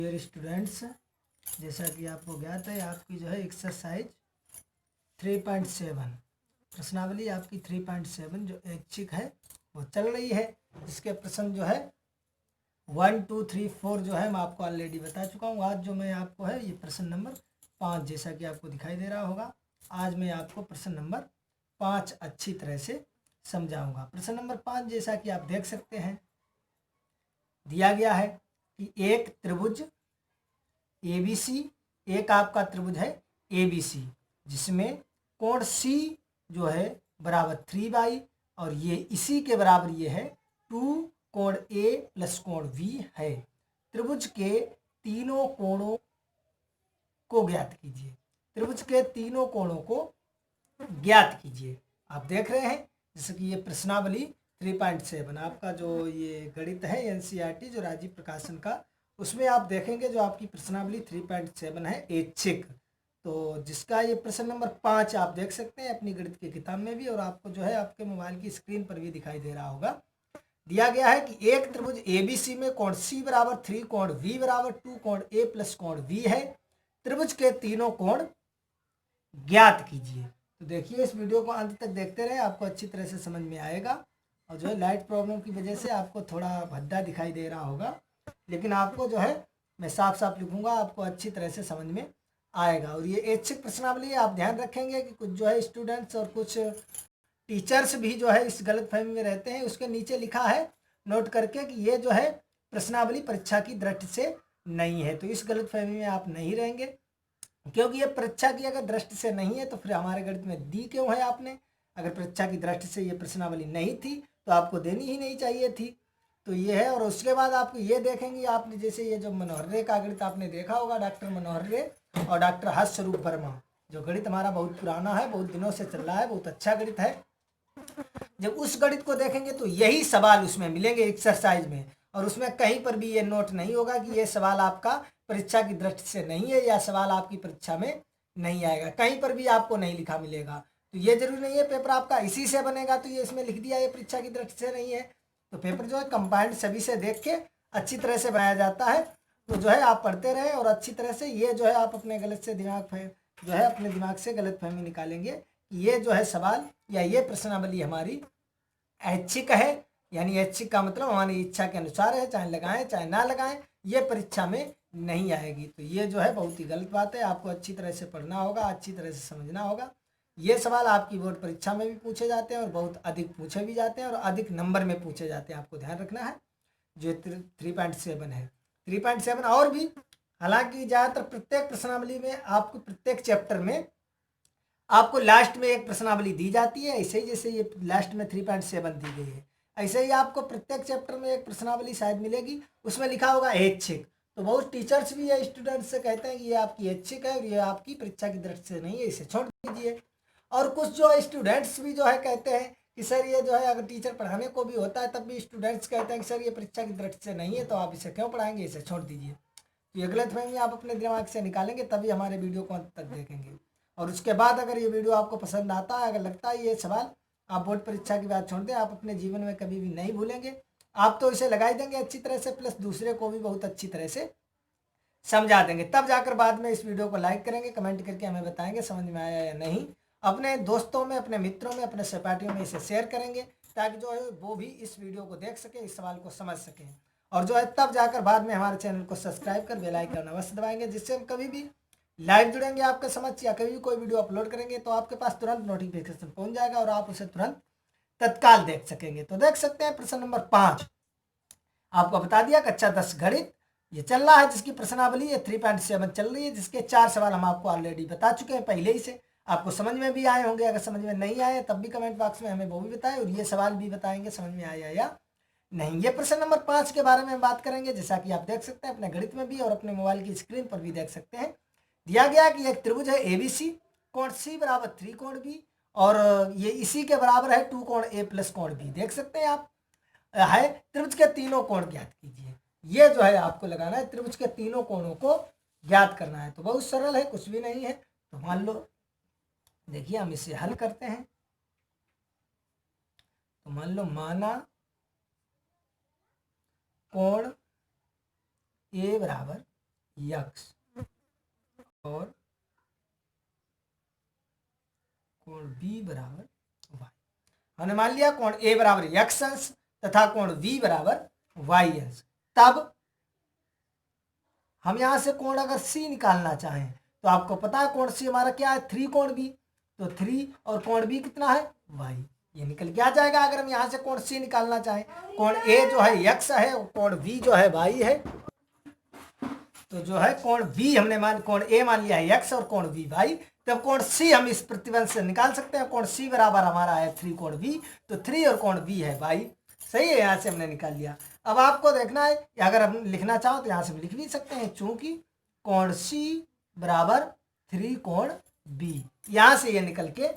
Dear students, जैसा कि आपको ज्ञात है आपकी जो है एक्सरसाइज 3.7 प्रश्नावली आपकी 3.7 जो ऐच्छिक है वो चल रही है, जिसके प्रश्न जो है 1, 2, 3, 4 जो है मैं आपको ऑलरेडी बता चुका हूँ। आज जो मैं आपको है ये प्रश्न नंबर 5, जैसा कि आपको दिखाई दे रहा होगा, आज मैं आपको प्रश्न नंबर 5 अच्छी तरह से समझाऊंगा। प्रश्न नंबर 5 जैसा कि आप देख सकते हैं, दिया गया है कि एक त्रिभुज ABC, एक आपका त्रिभुज है ABC, जिसमें कोण C जो है बराबर 3 और ये इसी के बराबर ये है 2 कोण A प्लस कोण V है। त्रिभुज के तीनों कोणों को ज्ञात कीजिए। त्रिभुज के तीनों कोणों को ज्ञात कीजिए। आप देख रहे हैं जैसे कि ये प्रश्नावली 3.7 आपका जो ये गणित है NCERT जो राजीव प्रकाशन का, उसमें आप देखेंगे जो आपकी प्रश्नावली 3.7 है ऐच्छिक, तो जिसका ये प्रश्न नंबर 5 आप देख सकते हैं अपनी गणित की किताब में भी, और आपको जो है आपके मोबाइल की स्क्रीन पर भी दिखाई दे रहा होगा। दिया गया है कि एक त्रिभुज ABC में कोण C बराबर 3, कोण V बराबर 2, कोण A प्लस कोण V है। त्रिभुज के तीनों कोण ज्ञात कीजिए। तो देखिए इस वीडियो को अंत तक देखते रहे, आपको अच्छी तरह से समझ में आएगा। और जो है लाइट प्रॉब्लम की वजह से आपको थोड़ा भद्दा दिखाई दे रहा होगा, लेकिन आपको जो है मैं साफ साफ लिखूंगा, आपको अच्छी तरह से समझ में आएगा। और ये ऐच्छिक प्रश्नावली आप ध्यान रखेंगे कि कुछ जो है स्टूडेंट्स और कुछ टीचर्स भी जो है इस गलतफहमी में रहते हैं। उसके नीचे लिखा है नोट करके कि ये जो है प्रश्नावली परीक्षा की दृष्टि से नहीं है, तो इस गलतफहमी में आप नहीं रहेंगे, क्योंकि ये परीक्षा की अगर दृष्टि से नहीं है तो फिर हमारे गणित में दी क्यों है आपने। अगर परीक्षा की दृष्टि से ये प्रश्नावली नहीं थी तो आपको देनी ही नहीं चाहिए थी। तो ये है। और उसके बाद आपको ये देखेंगे, आपने जैसे ये जो मनोहर रे का गणित आपने देखा होगा, डॉक्टर मनोहर रे और डॉक्टर हर्ष स्वरूप वर्मा, जो गणित हमारा बहुत पुराना है, बहुत दिनों से चल रहा है, बहुत अच्छा गणित है। जब उस गणित को देखेंगे तो यही सवाल उसमें मिलेंगे एक्सरसाइज में, और उसमें कहीं पर भी ये नोट नहीं होगा कि ये सवाल आपका परीक्षा की दृष्टि से नहीं है या सवाल आपकी परीक्षा में नहीं आएगा, कहीं पर भी आपको नहीं लिखा मिलेगा। तो ये जरूरी नहीं है पेपर आपका इसी से बनेगा तो ये इसमें लिख दिया ये परीक्षा की दृष्टि से नहीं है। तो पेपर जो है कंबाइंड सभी से देख के अच्छी तरह से बनाया जाता है। तो जो है आप पढ़ते रहे और अच्छी तरह से ये जो है आप अपने गलत से जो है अपने दिमाग से गलतफहमी निकालेंगे कि ये जो है सवाल या ये प्रश्नावली हमारी ऐच्छिक है, यानी ऐच्छिक का मतलब हमारी इच्छा के अनुसार है, चाहे लगाएं चाहे ना लगाएं, ये परीक्षा में नहीं आएगी। तो ये जो है बहुत ही गलत बात है, आपको अच्छी तरह से पढ़ना होगा, अच्छी तरह से समझना होगा। ये सवाल आपकी बोर्ड परीक्षा में भी पूछे जाते हैं और बहुत अधिक पूछे भी जाते हैं और अधिक नंबर में पूछे जाते हैं, आपको ध्यान रखना है। जो 3.7 है 3.7 और भी, हालांकि ज़्यादातर प्रत्येक प्रश्नावली में आपको प्रत्येक चैप्टर में आपको लास्ट में एक प्रश्नावली दी जाती है, ऐसे ही जैसे ये लास्ट में 3.7 दी गई है, ऐसे ही आपको प्रत्येक चैप्टर में एक प्रश्नावली शायद मिलेगी, उसमें लिखा होगा ऐच्छिक। तो बहुत टीचर्स भी ये स्टूडेंट्स से कहते हैं कि ये आपकी ऐच्छिक है और ये आपकी परीक्षा की दृष्टि से नहीं है, इसे छोड़ दीजिए। और कुछ जो स्टूडेंट्स भी जो है कहते हैं कि सर ये जो है अगर टीचर पढ़ाने को भी होता है तब भी स्टूडेंट्स कहते हैं कि सर ये परीक्षा की दृष्टि से नहीं है तो आप इसे क्यों पढ़ाएंगे, इसे छोड़ दीजिए। तो ये गलतफहमी आप अपने दिमाग से निकालेंगे तभी हमारे वीडियो को अंत तक देखेंगे। और उसके बाद अगर ये वीडियो आपको पसंद आता है, अगर लगता है ये सवाल आप बोर्ड परीक्षा की बात छोड़ दें, आप अपने जीवन में कभी भी नहीं भूलेंगे, आप तो इसे लगा ही देंगे अच्छी तरह से, प्लस दूसरे को भी बहुत अच्छी तरह से समझा देंगे। तब जाकर बाद में इस वीडियो को लाइक करेंगे, कमेंट करके हमें बताएंगे समझ में आया या नहीं। अपने दोस्तों में, अपने मित्रों में, अपने सहपाठियों में इसे शेयर करेंगे ताकि जो है वो भी इस वीडियो को देख सके, इस सवाल को समझ सकें। और जो है तब जाकर बाद में हमारे चैनल को सब्सक्राइब कर बेल आइकन अवश्य दबाएंगे, जिससे हम कभी भी लाइव जुड़ेंगे आपके समक्ष या कभी भी कोई वीडियो अपलोड करेंगे तो आपके पास तुरंत नोटिफिकेशन पहुंच जाएगा और आप उसे तुरंत तत्काल देख सकेंगे। तो देख सकते हैं प्रश्न नंबर 5 आपको बता दिया, कक्षा 10 गणित ये चल रहा है, जिसकी प्रश्नावली ये 3.7 चल रही है, जिसके 4 सवाल हम आपको ऑलरेडी बता चुके हैं पहले ही से, आपको समझ में भी आए होंगे। अगर समझ में नहीं आए तब भी कमेंट बॉक्स में हमें वो भी बताएं और ये सवाल भी बताएंगे समझ में आया या नहीं। ये प्रश्न नंबर 5 के बारे में बात करेंगे, जैसा कि आप देख सकते हैं अपने गणित में भी और अपने मोबाइल की स्क्रीन पर भी देख सकते हैं। दिया गया कि एक त्रिभुज है ABC, कोण C बराबर 3 कोण B और ये इसी के बराबर है 2 कोण A प्लस कोण B। देख सकते हैं आप है, त्रिभुज के तीनों कोण ज्ञात कीजिए। ये जो है आपको लगाना है, त्रिभुज के तीनों कोणों को ज्ञात करना है। तो बहुत सरल है, कुछ भी नहीं है। तो मान लो देखिए हम इसे हल करते हैं। तो मान लो माना कोण A बराबर यक्स और कोण बी बराबर वाई। हमने मान लिया कोण ए बराबर यक्स अंश तथा कोण बी बराबर वाई अंश। तब हम यहां से कोण अगर सी निकालना चाहें तो आपको पता है कोण सी हमारा क्या है, 3 कोण बी, तो 3 और कोण बी कितना है वाई, ये निकल के आ जाएगा। अगर हम यहां से कोण सी निकालना चाहें, कोण ए जो है यक्स है और कोण बी जो है वाई है, तो जो है कोण बी हमने कोण ए मान लिया है यक्स और कोण बी वाई, तब कोण सी हम इस प्रतिबंध से निकाल सकते हैं। कोण सी बराबर हमारा है 3 कोण बी, तो 3 और कोण बी है वाई, सही है, यहाँ से हमने निकाल लिया। अब आपको देखना है, अगर हम लिखना चाहो तो यहाँ से लिख भी सकते हैं, चूंकि कोण सी बराबर 3 कोण बी, यहां से ये निकल के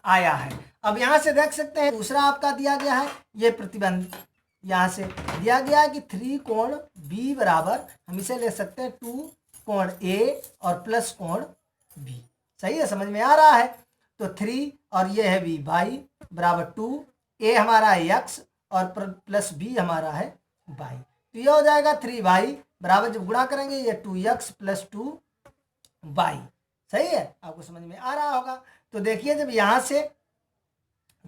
आया है। अब यहां से देख सकते हैं दूसरा आपका दिया गया है ये प्रतिबंध, यहां से दिया गया है कि 3 कोण बी बराबर हम इसे ले सकते हैं 2 कोण ए और प्लस कोण बी, सही है, समझ में आ रहा है। तो 3 और ये है बी वाई बराबर 2, ए हमारा है यक्स और प्लस बी हमारा है वाई, तो ये हो जाएगा 3 वाई बराबर, जब गुणा करेंगे ये 2 यक्स प्लस 2 वाई, सही है, आपको समझ में आ रहा होगा। तो देखिए जब यहां से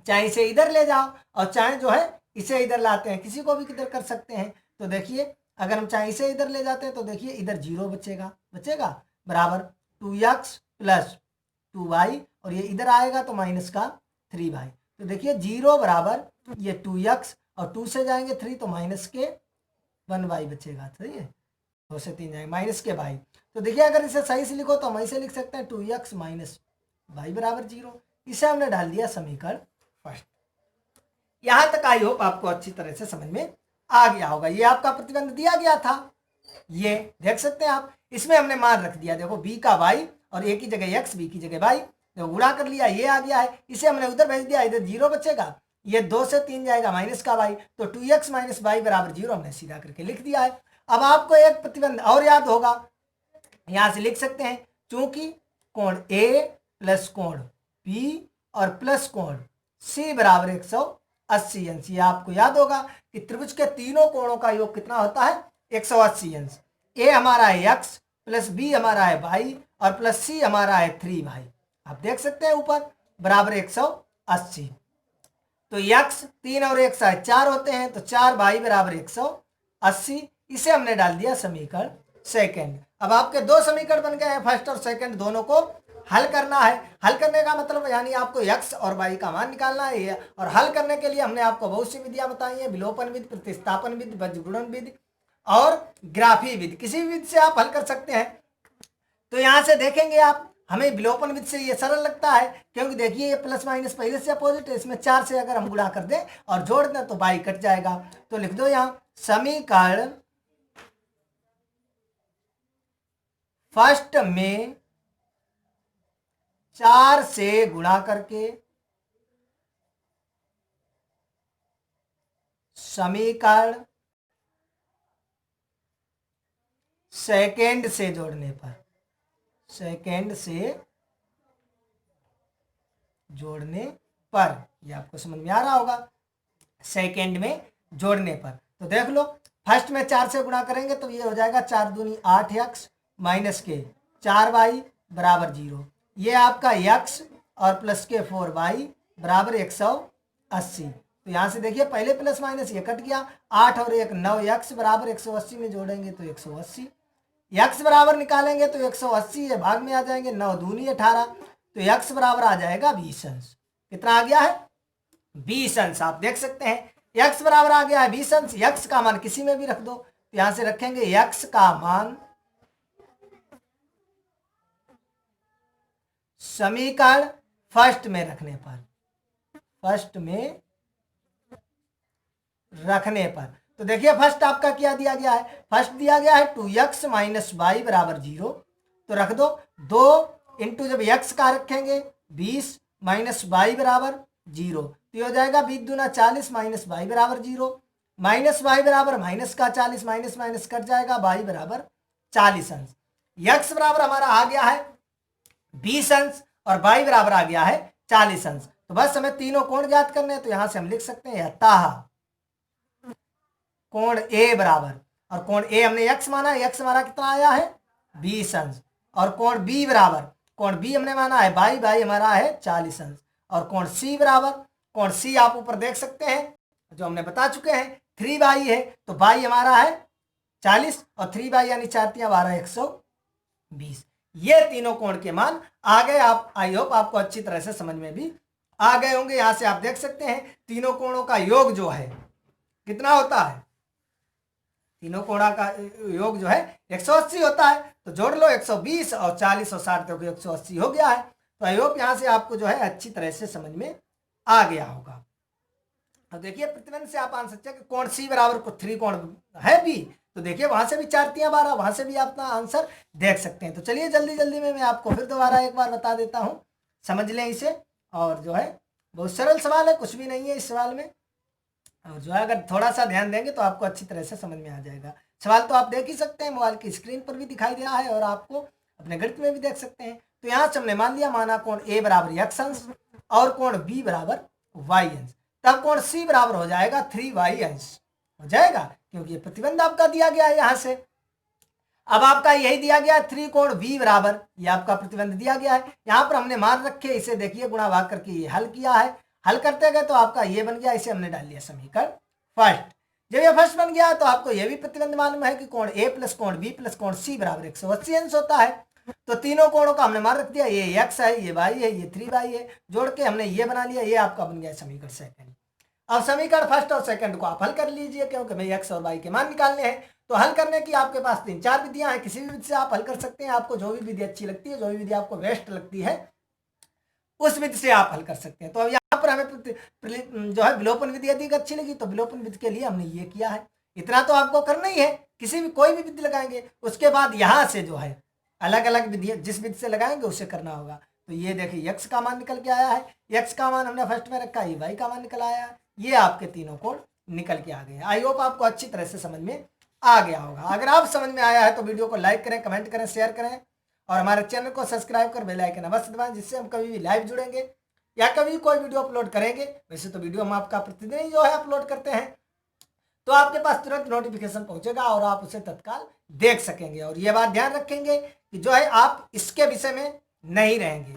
चाहे इसे इधर ले जाओ और चाहे जो है इसे इधर लाते हैं, किसी को भी किधर कर सकते हैं, तो देखिए अगर हम चाहे इसे इधर ले जाते हैं तो देखिए इधर 0 बचेगा बराबर 2x प्लस 2y, और ये इधर आएगा तो माइनस का 3y, तो देखिए 0 बराबर ये 2x और 2 से जाएंगे 3 तो माइनस के 1y बचेगा, सही है, 2 से 3 जाएंगे माइनस के y। तो देखिए अगर इसे सही से लिखो तो हम ऐसे लिख सकते हैं 2x माइनस y बराबर 0, इसे हमने डाल दिया समीकरण फर्स्ट। यहां तक आई होप आपको अच्छी तरह से समझ में आ गया होगा। ये आपका प्रतिबंध दिया गया था, ये देख सकते हैं आप, इसमें हमने मान रख दिया, देखो b का y और a की जगह x, b की जगह y, देखो गुणा कर लिया, ये आ गया है, इसे हमने उधर भेज दिया, इधर 0 बचेगा, ये 2 से 3 जाएगा माइनस का y, तो 2x माइनस y बराबर 0 हमने सीधा करके लिख दिया है। अब आपको एक प्रतिबंध और याद होगा, यहां से लिख सकते हैं, चूंकि कोण a प्लस कोण b और प्लस कोण c बराबर 180 अंश, ये आपको याद होगा कि त्रिभुज के तीनों कोणों का योग कितना होता है 180 अंश। a हमारा है x प्लस b हमारा है y और प्लस c हमारा है 3y, आप देख सकते हैं ऊपर बराबर 180, तो x 3 और 1 4 होते हैं, तो 4y बराबर 180, इसे हमने डाल दिया समीकरण सेकंड। अब आपके दो समीकरण बन गए हैं, फर्स्ट और सेकंड दोनों को हल करना है। हल करने का मतलब यानी आपको x और y का मान निकालना है, और हल करने के लिए हमने आपको बहुत सी विधियां बताई हैं, विलोपन विधि, प्रतिस्थापन विधि, बजगुणन विधि और ग्राफी विधि, किसी भी विधि से आप हल कर सकते हैं। तो यहां से देखेंगे आप, हमें विलोपन विधि से ये सरल लगता है, क्योंकि देखिए ये प्लस माइनस पहले से अपोजिट है, इसमें 4 से अगर हम गुणा कर दें और जोड़ दें तो y कट जाएगा, तो लिख दो यहां समीकरण फर्स्ट में 4 से गुणा करके समीकरण सेकंड से जोड़ने पर, सेकंड से जोड़ने पर, ये आपको समझ में आ रहा होगा, सेकंड में जोड़ने पर। तो देख लो फर्स्ट में 4 से गुणा करेंगे तो ये हो जाएगा 4 दूनी 8x माइनस के 4y बराबर 0, ये आपका x और प्लस के 4y बराबर 180। तो यहाँ से देखिए पहले प्लस माइनस ये कट गया, 8 और 1 9, x बराबर 180 में जोड़ेंगे तो 180, x बराबर निकालेंगे तो 180 ये भाग में आ जाएंगे, 9 दूनी 18, तो x बराबर आ जाएगा 20 अंश। कितना आ गया है 20 अंश, आप देख सकते हैं x बराबर आ गया है 20 अंश। x का मान किसी में भी रख दो, तो यहां से रखेंगे x का मान समीकरण फर्स्ट में रखने पर, फर्स्ट में रखने पर, तो देखिए फर्स्ट आपका क्या दिया गया है, फर्स्ट दिया गया है 2x माइनस वाई बराबर 0, तो रख दो 2 इंटू जब x का रखेंगे 20 माइनस वाई बराबर 0, तो ये हो जाएगा 20 दूना 40 माइनस वाई बराबर 0, माइनस वाई बराबर माइनस का 40, माइनस माइनस कट जाएगा, वाई बराबर 40 अंश। x बराबर हमारा आ गया है 20 अंश और y बराबर आ गया है 40 अंश। तो बस हमें तीनों कोण ज्ञात करने हैं, तो यहां से हम लिख सकते हैं अतः कोण A बराबर, और कोण ए हमने x माना है, x हमारा कितना आया है 20 अंश, और कोण b बराबर, कोण b हमने माना है बाई, बाई हमारा है 40 अंश, और कोण c बराबर, कोण c आप ऊपर देख सकते हैं जो हमने बता चुके हैं 3 बाई है, तो बाई हमारा है 40 और 3 बाई यानी 4 तिया 12 120। ये तीनों कोण के मान आ गए। आप आई होप आपको अच्छी तरह से समझ में भी आ गए होंगे। यहां से आप देख सकते हैं तीनों कोणों का योग जो है कितना होता है, तीनों कोणों का योग जो है 180 होता है। तो जोड़ लो 120 और 40 और 60 तो 180 हो गया है। तो आई होप यहां से आपको जो है अच्छी तरह से समझ में आ गया होगा। अब देखिए प्रतिबंध से आप आंसर चेक, कोण सी बराबर को 3 कोण है भी, तो देखिए वहां से भी 4 तिया 12, वहां से भी अपना आंसर देख सकते हैं। तो चलिए जल्दी जल्दी में मैं आपको फिर दोबारा एक बार बता देता हूं, समझ लें इसे। और जो है बहुत सरल सवाल है, कुछ भी नहीं है इस सवाल में, और जो है अगर थोड़ा सा ध्यान देंगे तो आपको अच्छी तरह से समझ में आ जाएगा। सवाल तो आप देख ही सकते हैं, मोबाइल की स्क्रीन पर भी दिखाई दे रहा है और आपको अपने गणित में भी देख सकते हैं। तो यहाँ से हमने मान लिया, माना कोण ए बराबर x अंश और कोण बी बराबर y अंश, तब कोण सी बराबर हो जाएगा 3y अंश हो जाएगा, क्योंकि ये प्रतिबंध आपका दिया गया है यहाँ से। अब आपका यही दिया गया है 3 कोण बी बराबर, ये आपका प्रतिबंध दिया गया है। यहाँ पर हमने मान रखे, इसे देखिए गुणा भाग करके ये हल किया है, हल करते गए तो आपका ये बन गया, इसे हमने डाल लिया समीकरण फर्स्ट। जब ये फर्स्ट बन गया तो आपको ये भी प्रतिबंध मालूम है कि कोण ए प्लस कोण बी प्लस कोण सी बराबर 180 अंश होता है। तो तीनों कोणों का हमने मान रख दिया, ये x है, ये y है, ये 3y है, जोड़ के हमने ये बना लिया, ये आपका बन गया समीकरण सेकंड। अब समीकरण फर्स्ट और सेकंड को आप हल कर लीजिए, क्योंकि भाई x और y के मान निकालने हैं। तो हल करने की आपके पास 3-4 विधियां हैं, किसी भी विधि से आप हल कर सकते हैं। आपको जो भी विधि अच्छी लगती है, जो भी विधि आपको बेस्ट लगती है, उस विधि से आप हल कर सकते हैं। तो अब यहाँ पर हमें जो है विलोपन विधि अधिक अच्छी लगी, तो विलोपन विधि के लिए हमने ये किया है। इतना तो आपको करना ही है, किसी भी कोई भी विधि लगाएंगे उसके बाद यहाँ से जो है अलग अलग विधि, जिस विधि से लगाएंगे उसे करना होगा। तो ये देखिए x का मान निकल के आया है, x का मान हमने फर्स्ट में रखा है, y का मान निकल आया है, ये आपके तीनों कोण निकल के आ गए हैं। आई होप आपको अच्छी तरह से समझ में आ गया होगा। अगर आप समझ में आया है तो वीडियो को लाइक करें, कमेंट करें, शेयर करें और हमारे चैनल को सब्सक्राइब कर बेल आइकन अवश्य दबाएं, जिससे हम कभी भी लाइव जुड़ेंगे या कभी कोई वीडियो अपलोड करेंगे। वैसे तो वीडियो हम आपका प्रतिदिन जो है अपलोड करते हैं, तो आपके पास तुरंत नोटिफिकेशन पहुंचेगा और आप उसे तत्काल देख सकेंगे। और ये बात ध्यान रखेंगे कि जो है आप इसके विषय में नहीं रहेंगे,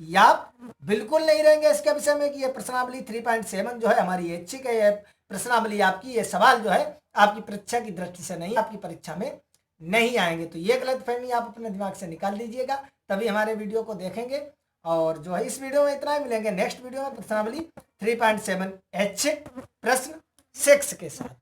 या आप बिल्कुल नहीं रहेंगे इसके विषय में कि ये प्रश्नावली 3.7 जो है हमारी ऐच्छिक है, प्रश्नावली आपकी, ये सवाल जो है आपकी परीक्षा की दृष्टि से नहीं, आपकी परीक्षा में नहीं आएंगे। तो ये गलतफहमी आप अपने दिमाग से निकाल लीजिएगा, तभी हमारे वीडियो को देखेंगे। और जो है इस वीडियो में इतना ही, मिलेंगे नेक्स्ट वीडियो में प्रश्नावली 3.7 ऐच्छिक प्रश्न 6 के साथ।